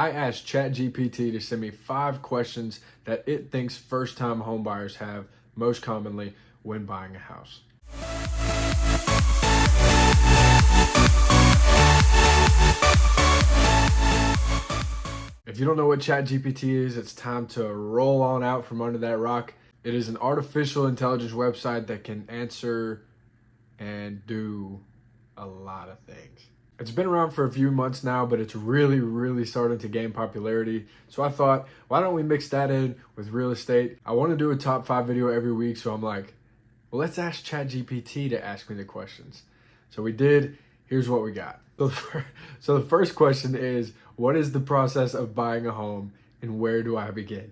I asked ChatGPT to send me 5 questions that it thinks first-time homebuyers have most commonly when buying a house. If you don't know what ChatGPT is, it's time to roll on out from under that rock. It is an artificial intelligence website that can answer and do a lot of things. It's been around for a few months now, but it's really starting to gain popularity. So I thought, why don't we mix that in with real estate? I want to do a top 5 video every week, so I'm like, well, let's ask ChatGPT to ask me the questions. So we did. Here's what we got. So the first question is, what is the process of buying a home and where do I begin?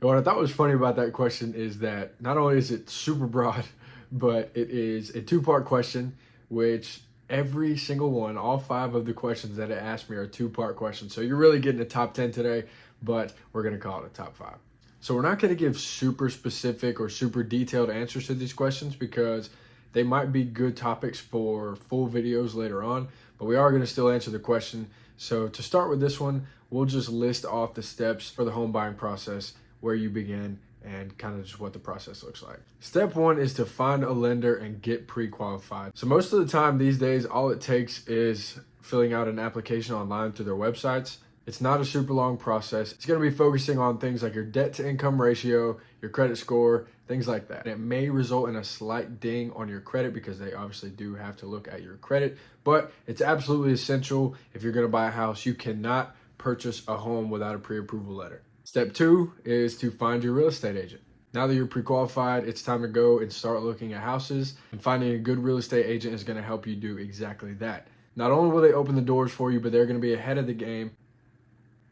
And what I thought was funny about that question is that not only is it super broad, but it is a 2-part question, which every single one, all 5 of the questions that it asked me are 2-part questions. So you're really getting a top 10 today, but we're going to call it a top 5. So we're not going to give super specific or super detailed answers to these questions because they might be good topics for full videos later on, but we are going to still answer the question. So to start with this one, we'll just list off the steps for the home buying process, where you begin, and kind of just what the process looks like. Step 1 is to find a lender and get pre-qualified. So most of the time these days, all it takes is filling out an application online through their websites. It's not a super long process. It's going to be focusing on things like your debt to income ratio, your credit score, things like that. It may result in a slight ding on your credit because they obviously do have to look at your credit, but it's absolutely essential. If you're going to buy a house, you cannot purchase a home without a pre-approval letter. Step 2 is to find your real estate agent. Now that you're pre-qualified, it's time to go and start looking at houses, and finding a good real estate agent is going to help you do exactly that. Not only will they open the doors for you, but they're going to be ahead of the game.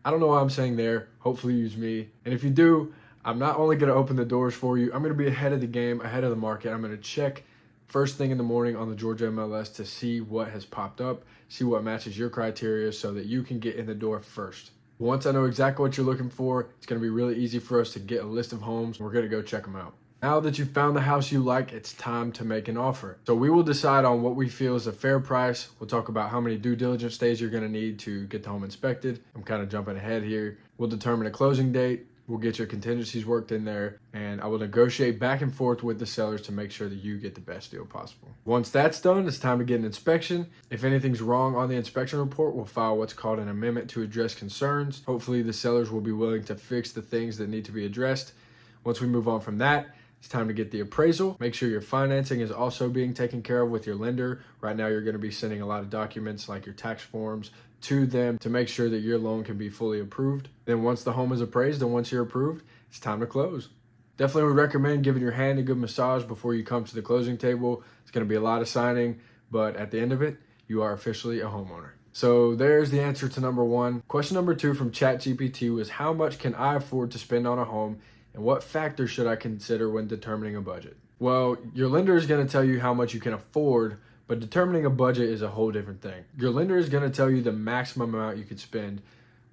I don't know why I'm saying there. Hopefully you use me. And if you do, I'm not only going to open the doors for you, I'm going to be ahead of the game, ahead of the market. I'm going to check first thing in the morning on the Georgia MLS to see what has popped up, see what matches your criteria so that you can get in the door first. Once I know exactly what you're looking for, it's going to be really easy for us to get a list of homes. We're going to go check them out. Now that you've found the house you like, it's time to make an offer. So we will decide on what we feel is a fair price. We'll talk about how many due diligence days you're going to need to get the home inspected. I'm kind of jumping ahead here. We'll determine a closing date. We'll get your contingencies worked in there, and I will negotiate back and forth with the sellers to make sure that you get the best deal possible. Once that's done, it's time to get an inspection. If anything's wrong on the inspection report, we'll file what's called an amendment to address concerns. Hopefully the sellers will be willing to fix the things that need to be addressed. Once we move on from that, it's time to get the appraisal. Make sure your financing is also being taken care of with your lender. Right now, you're going to be sending a lot of documents like your tax forms to them to make sure that your loan can be fully approved. Then once the home is appraised and once you're approved, it's time to close. Definitely would recommend giving your hand a good massage before you come to the closing table. It's going to be a lot of signing, but at the end of it, you are officially a homeowner. So there's the answer to number 1. Question number 2 from ChatGPT was, how much can I afford to spend on a home, and what factors should I consider when determining a budget? Well, your lender is going to tell you how much you can afford, but determining a budget is a whole different thing. Your lender is going to tell you the maximum amount you could spend,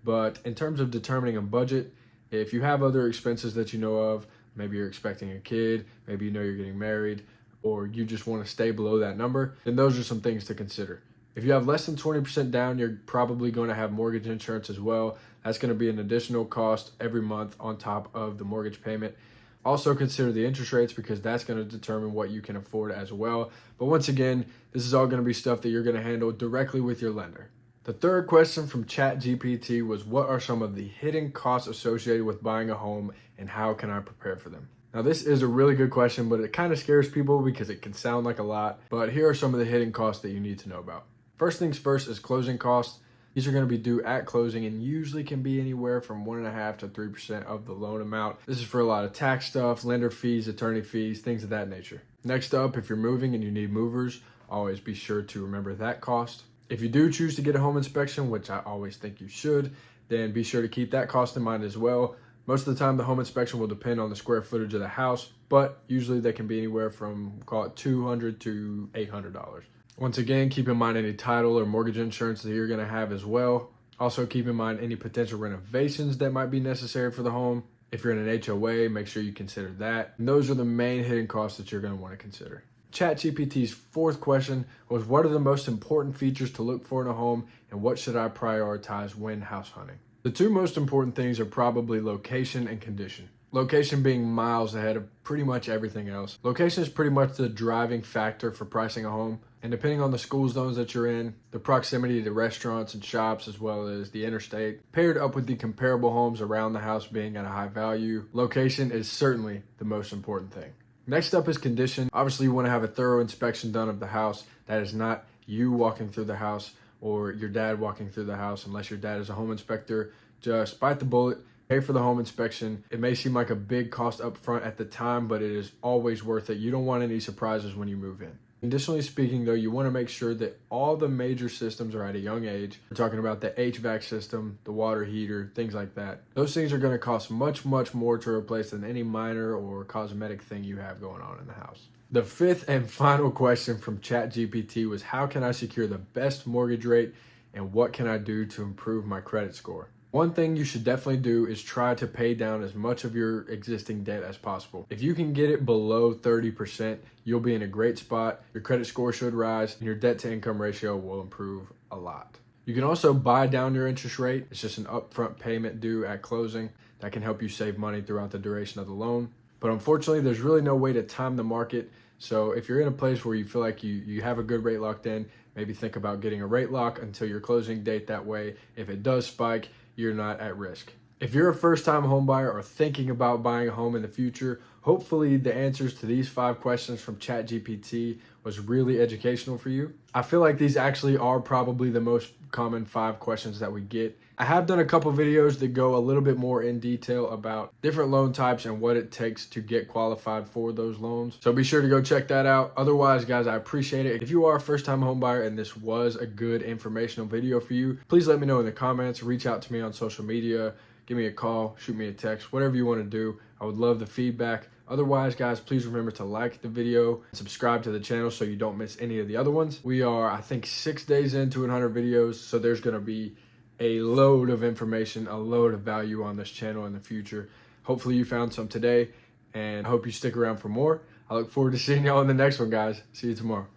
but in terms of determining a budget, if you have other expenses that you know of, maybe you're expecting a kid, maybe you know you're getting married, or you just want to stay below that number, then those are some things to consider. If you have less than 20% down, you're probably going to have mortgage insurance as well. That's going to be an additional cost every month on top of the mortgage payment. Also consider the interest rates because that's going to determine what you can afford as well. But once again, this is all going to be stuff that you're going to handle directly with your lender. The third question from ChatGPT was, what are some of the hidden costs associated with buying a home and how can I prepare for them? Now this is a really good question, but it kind of scares people because it can sound like a lot. But here are some of the hidden costs that you need to know about. First things first is closing costs. These are going to be due at closing and usually can be anywhere from 1.5% to 3% of the loan amount. This is for a lot of tax stuff, lender fees, attorney fees, things of that nature. Next up, if you're moving and you need movers, always be sure to remember that cost. If you do choose to get a home inspection, which I always think you should, then be sure to keep that cost in mind as well. Most of the time, the home inspection will depend on the square footage of the house, but usually they can be anywhere from, call it $200 to $800. Once again, keep in mind any title or mortgage insurance that you're going to have as well. Also keep in mind any potential renovations that might be necessary for the home. If you're in an HOA, make sure you consider that. And those are the main hidden costs that you're going to want to consider. ChatGPT's fourth question was, what are the most important features to look for in a home and what should I prioritize when house hunting? The two most important things are probably location and condition. Location being miles ahead of pretty much everything else. Location is pretty much the driving factor for pricing a home. And depending on the school zones that you're in, the proximity to restaurants and shops, as well as the interstate, paired up with the comparable homes around the house being at a high value, location is certainly the most important thing. Next up is condition. Obviously, you want to have a thorough inspection done of the house. That is not you walking through the house or your dad walking through the house, unless your dad is a home inspector. Just bite the bullet, pay for the home inspection. It may seem like a big cost up front at the time, but it is always worth it. You don't want any surprises when you move in. Additionally speaking, though, you want to make sure that all the major systems are at a young age. We're talking about the HVAC system, the water heater, things like that. Those things are going to cost much, much more to replace than any minor or cosmetic thing you have going on in the house. The fifth and final question from ChatGPT was, how can I secure the best mortgage rate and what can I do to improve my credit score? One thing you should definitely do is try to pay down as much of your existing debt as possible. If you can get it below 30%, you'll be in a great spot. Your credit score should rise and your debt to income ratio will improve a lot. You can also buy down your interest rate. It's just an upfront payment due at closing that can help you save money throughout the duration of the loan. But unfortunately, there's really no way to time the market. So if you're in a place where you feel like you have a good rate locked in, maybe think about getting a rate lock until your closing date. That way, if it does spike, you're not at risk. If you're a first-time homebuyer or thinking about buying a home in the future, hopefully the answers to these 5 questions from ChatGPT was really educational for you. I feel like these actually are probably the most common 5 questions that we get. I have done a couple videos that go a little bit more in detail about different loan types and what it takes to get qualified for those loans. So be sure to go check that out. Otherwise, guys, I appreciate it. If you are a first-time homebuyer and this was a good informational video for you, please let me know in the comments. Reach out to me on social media. Give me a call, shoot me a text, whatever you want to do. I would love the feedback. Otherwise, guys, please remember to like the video and subscribe to the channel so you don't miss any of the other ones. We are, I think, 6 days into 100 videos, so there's going to be a load of information, a load of value on this channel in the future. Hopefully you found some today, and I hope you stick around for more. I look forward to seeing y'all in the next one, guys. See you tomorrow.